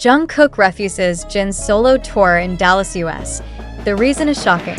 Jungkook refuses Jin's solo tour in Dallas, US. The reason is shocking.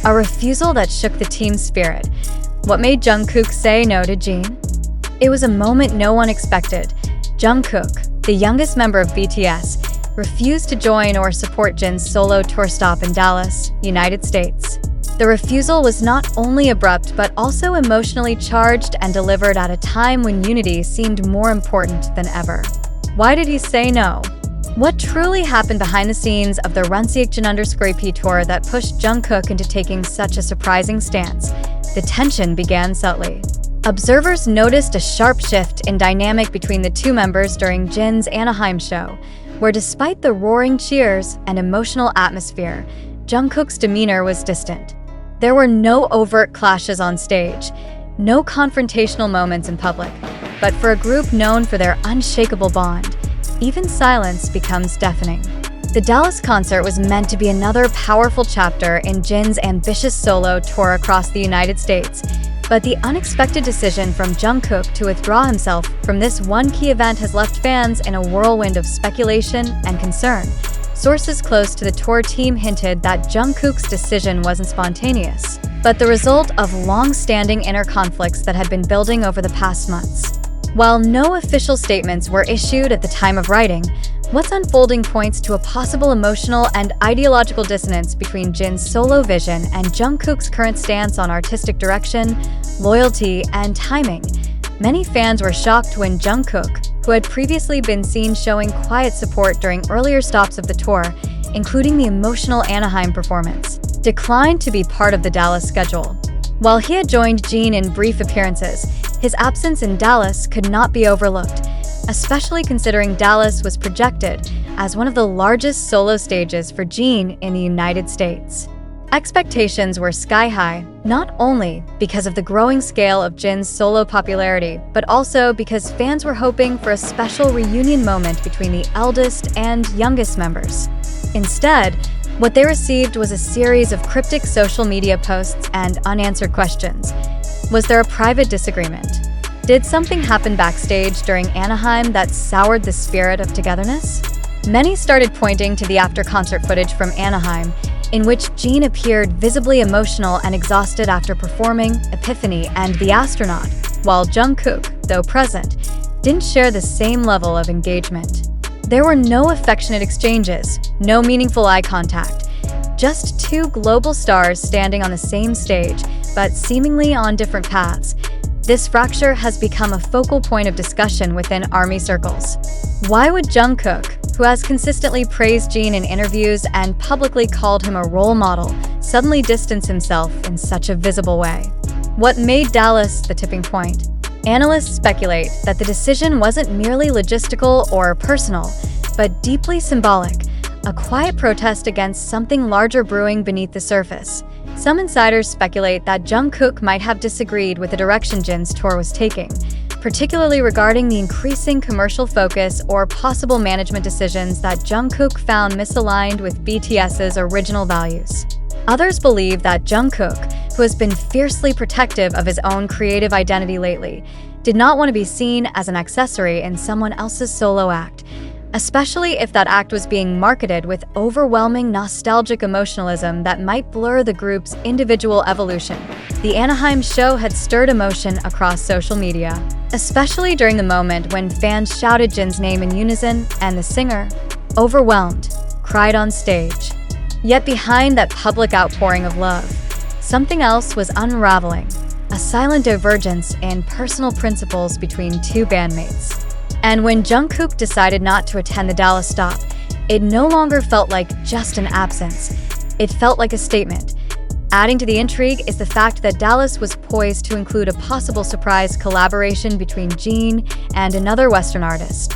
A refusal that shook the team's spirit. What made Jungkook say no to Jin? It was a moment no one expected. Jungkook, the youngest member of BTS, refused to join or support Jin's solo tour stop in Dallas, United States. The refusal was not only abrupt but also emotionally charged and delivered at a time when unity seemed more important than ever. Why did he say no? What truly happened behind the scenes of the Seokjin tour that pushed Jungkook into taking such a surprising stance? The tension began subtly. Observers noticed a sharp shift in dynamic between the two members during Jin's Anaheim show, where despite the roaring cheers and emotional atmosphere, Jungkook's demeanor was distant. There were no overt clashes on stage, no confrontational moments in public, but for a group known for their unshakable bond, even silence becomes deafening. The Dallas concert was meant to be another powerful chapter in Jin's ambitious solo tour across the United States, but the unexpected decision from Jungkook to withdraw himself from this one key event has left fans in a whirlwind of speculation and concern. Sources close to the tour team hinted that Jungkook's decision wasn't spontaneous, but the result of long-standing inner conflicts that had been building over the past months. While no official statements were issued at the time of writing, what's unfolding points to a possible emotional and ideological dissonance between Jin's solo vision and Jungkook's current stance on artistic direction, loyalty, and timing. Many fans were shocked when Jungkook, who had previously been seen showing quiet support during earlier stops of the tour, including the emotional Anaheim performance, declined to be part of the Dallas schedule. While he had joined Jin in brief appearances, his absence in Dallas could not be overlooked, especially considering Dallas was projected as one of the largest solo stages for Jin in the United States. Expectations were sky-high, not only because of the growing scale of Jin's solo popularity, but also because fans were hoping for a special reunion moment between the eldest and youngest members. Instead, what they received was a series of cryptic social media posts and unanswered questions. Was there a private disagreement? Did something happen backstage during Anaheim that soured the spirit of togetherness? Many started pointing to the after-concert footage from Anaheim, in which Jin appeared visibly emotional and exhausted after performing Epiphany and The Astronaut, while Jungkook, though present, didn't share the same level of engagement. There were no affectionate exchanges, no meaningful eye contact, just two global stars standing on the same stage, but seemingly on different paths. This fracture has become a focal point of discussion within ARMY circles. Why would Jungkook, who has consistently praised Jin in interviews and publicly called him a role model, suddenly distance himself in such a visible way? What made Dallas the tipping point? Analysts speculate that the decision wasn't merely logistical or personal, but deeply symbolic, a quiet protest against something larger brewing beneath the surface. Some insiders speculate that Jungkook might have disagreed with the direction Jin's tour was taking, particularly regarding the increasing commercial focus or possible management decisions that Jungkook found misaligned with BTS's original values. Others believe that Jungkook, who has been fiercely protective of his own creative identity lately, did not want to be seen as an accessory in someone else's solo act, especially if that act was being marketed with overwhelming nostalgic emotionalism that might blur the group's individual evolution. The Anaheim show had stirred emotion across social media, especially during the moment when fans shouted Jin's name in unison and the singer, overwhelmed, cried on stage. Yet behind that public outpouring of love, something else was unraveling, a silent divergence in personal principles between two bandmates. And when Jungkook decided not to attend the Dallas stop, it no longer felt like just an absence. It felt like a statement. Adding to the intrigue is the fact that Dallas was poised to include a possible surprise collaboration between Jin and another Western artist.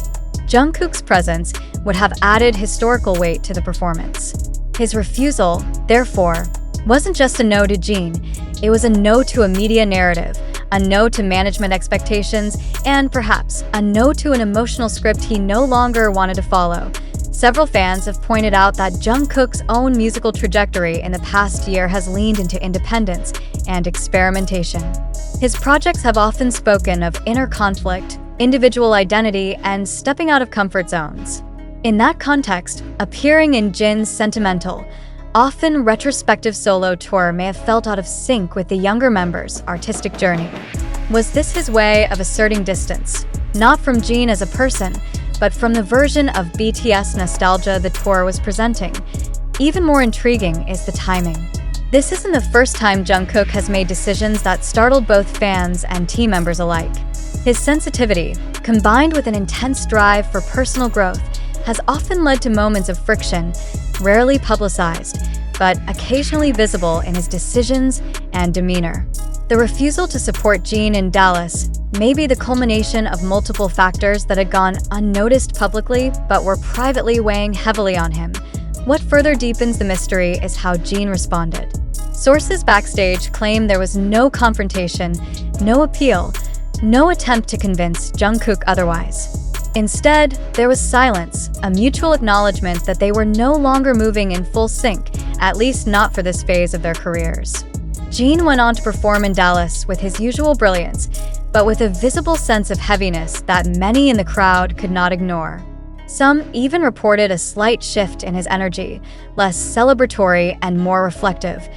Jungkook's presence would have added historical weight to the performance. His refusal, therefore, wasn't just a no to Jin, it was a no to a media narrative, a no to management expectations, and perhaps a no to an emotional script he no longer wanted to follow. Several fans have pointed out that Jungkook's own musical trajectory in the past year has leaned into independence and experimentation. His projects have often spoken of inner conflict, individual identity, and stepping out of comfort zones. In that context, appearing in Jin's sentimental, often retrospective solo tour may have felt out of sync with the younger members' artistic journey. Was this his way of asserting distance, not from Jin as a person, but from the version of BTS nostalgia the tour was presenting? Even more intriguing is the timing. This isn't the first time Jungkook has made decisions that startled both fans and team members alike. His sensitivity, combined with an intense drive for personal growth, has often led to moments of friction, rarely publicized, but occasionally visible in his decisions and demeanor. The refusal to support Jin in Dallas may be the culmination of multiple factors that had gone unnoticed publicly but were privately weighing heavily on him. What further deepens the mystery is how Jin responded. Sources backstage claim there was no confrontation, no appeal, no attempt to convince Jungkook otherwise. Instead, there was silence, a mutual acknowledgement that they were no longer moving in full sync, at least not for this phase of their careers. Jin went on to perform in Dallas with his usual brilliance, but with a visible sense of heaviness that many in the crowd could not ignore. Some even reported a slight shift in his energy, less celebratory and more reflective.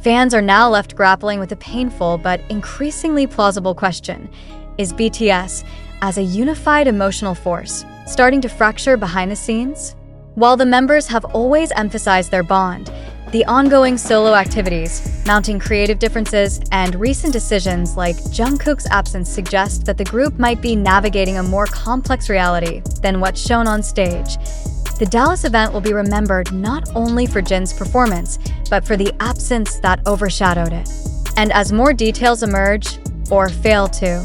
Fans are now left grappling with a painful but increasingly plausible question: is BTS, as a unified emotional force, starting to fracture behind the scenes? While the members have always emphasized their bond, the ongoing solo activities, mounting creative differences, and recent decisions like Jungkook's absence suggest that the group might be navigating a more complex reality than what's shown on stage. The Dallas event will be remembered not only for Jin's performance, but for the absence that overshadowed it. And as more details emerge, or fail to,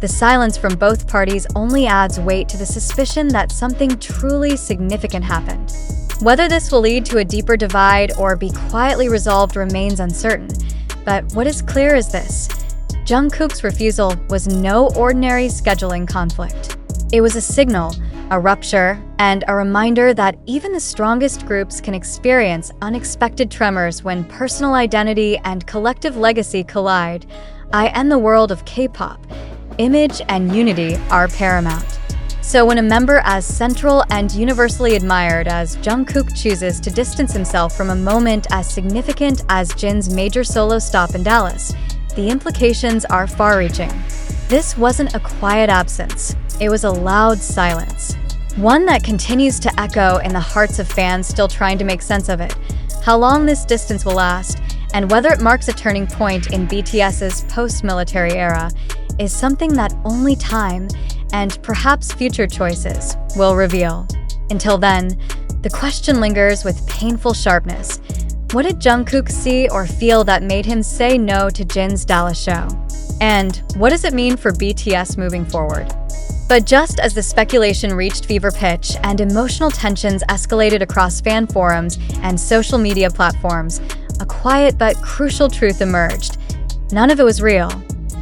the silence from both parties only adds weight to the suspicion that something truly significant happened. Whether this will lead to a deeper divide or be quietly resolved remains uncertain, but what is clear is this: Jungkook's refusal was no ordinary scheduling conflict. It was a signal, a rupture, and a reminder that even the strongest groups can experience unexpected tremors when personal identity and collective legacy collide. In the world of K-pop, image and unity are paramount. So when a member as central and universally admired as Jungkook chooses to distance himself from a moment as significant as Jin's major solo stop in Dallas, the implications are far-reaching. This wasn't a quiet absence, it was a loud silence. One that continues to echo in the hearts of fans still trying to make sense of it. How long this distance will last, and whether it marks a turning point in BTS's post-military era, is something that only time, and perhaps future choices, will reveal. Until then, the question lingers with painful sharpness. What did Jungkook see or feel that made him say no to Jin's Dallas show? And what does it mean for BTS moving forward? But just as the speculation reached fever pitch and emotional tensions escalated across fan forums and social media platforms, a quiet but crucial truth emerged. None of it was real.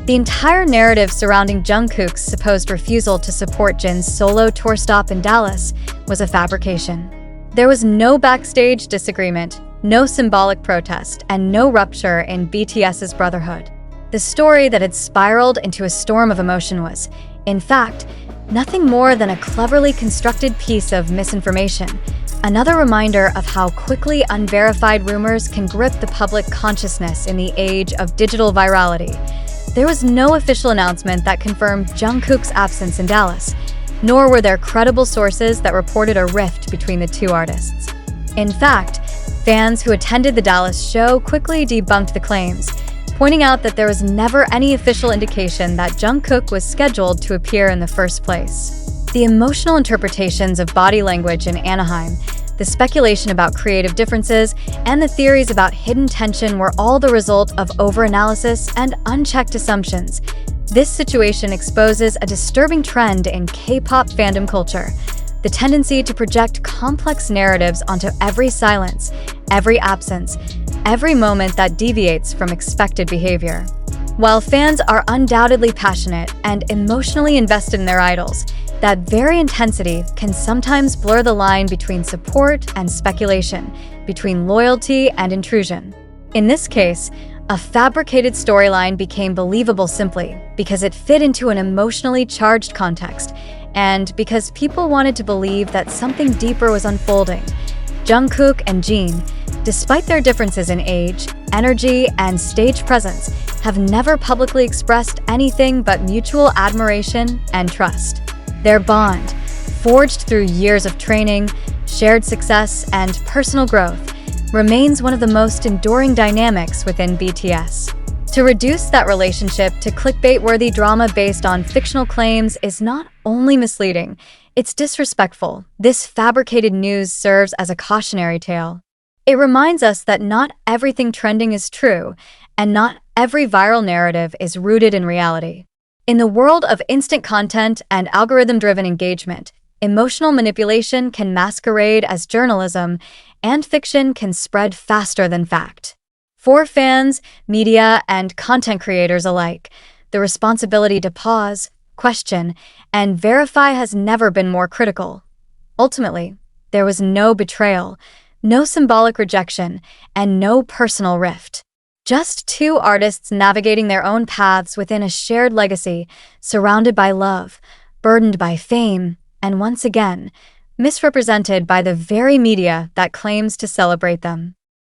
The entire narrative surrounding Jungkook's supposed refusal to support Jin's solo tour stop in Dallas was a fabrication. There was no backstage disagreement, no symbolic protest, and no rupture in BTS's brotherhood. The story that had spiraled into a storm of emotion was, in fact, nothing more than a cleverly constructed piece of misinformation, another reminder of how quickly unverified rumors can grip the public consciousness in the age of digital virality. There was no official announcement that confirmed Jungkook's absence in Dallas, nor were there credible sources that reported a rift between the two artists. In fact, fans who attended the Dallas show quickly debunked the claims, pointing out that there was never any official indication that Jungkook was scheduled to appear in the first place. The emotional interpretations of body language in Anaheim, the speculation about creative differences, and the theories about hidden tension were all the result of overanalysis and unchecked assumptions. This situation exposes a disturbing trend in K-pop fandom culture: the tendency to project complex narratives onto every silence, every absence, every moment that deviates from expected behavior. While fans are undoubtedly passionate and emotionally invested in their idols, that very intensity can sometimes blur the line between support and speculation, between loyalty and intrusion. In this case, a fabricated storyline became believable simply because it fit into an emotionally charged context, and because people wanted to believe that something deeper was unfolding. Jungkook and Jin, despite their differences in age, energy, and stage presence, have never publicly expressed anything but mutual admiration and trust. Their bond, forged through years of training, shared success, and personal growth, remains one of the most enduring dynamics within BTS. To reduce that relationship to clickbait-worthy drama based on fictional claims is not only misleading, it's disrespectful. This fabricated news serves as a cautionary tale. It reminds us that not everything trending is true, and not every viral narrative is rooted in reality. In the world of instant content and algorithm-driven engagement, emotional manipulation can masquerade as journalism, and fiction can spread faster than fact. For fans, media, and content creators alike, the responsibility to pause, question, and verify has never been more critical. Ultimately, there was no betrayal, no symbolic rejection, and no personal rift. Just two artists navigating their own paths within a shared legacy, surrounded by love, burdened by fame, and once again, misrepresented by the very media that claims to celebrate them.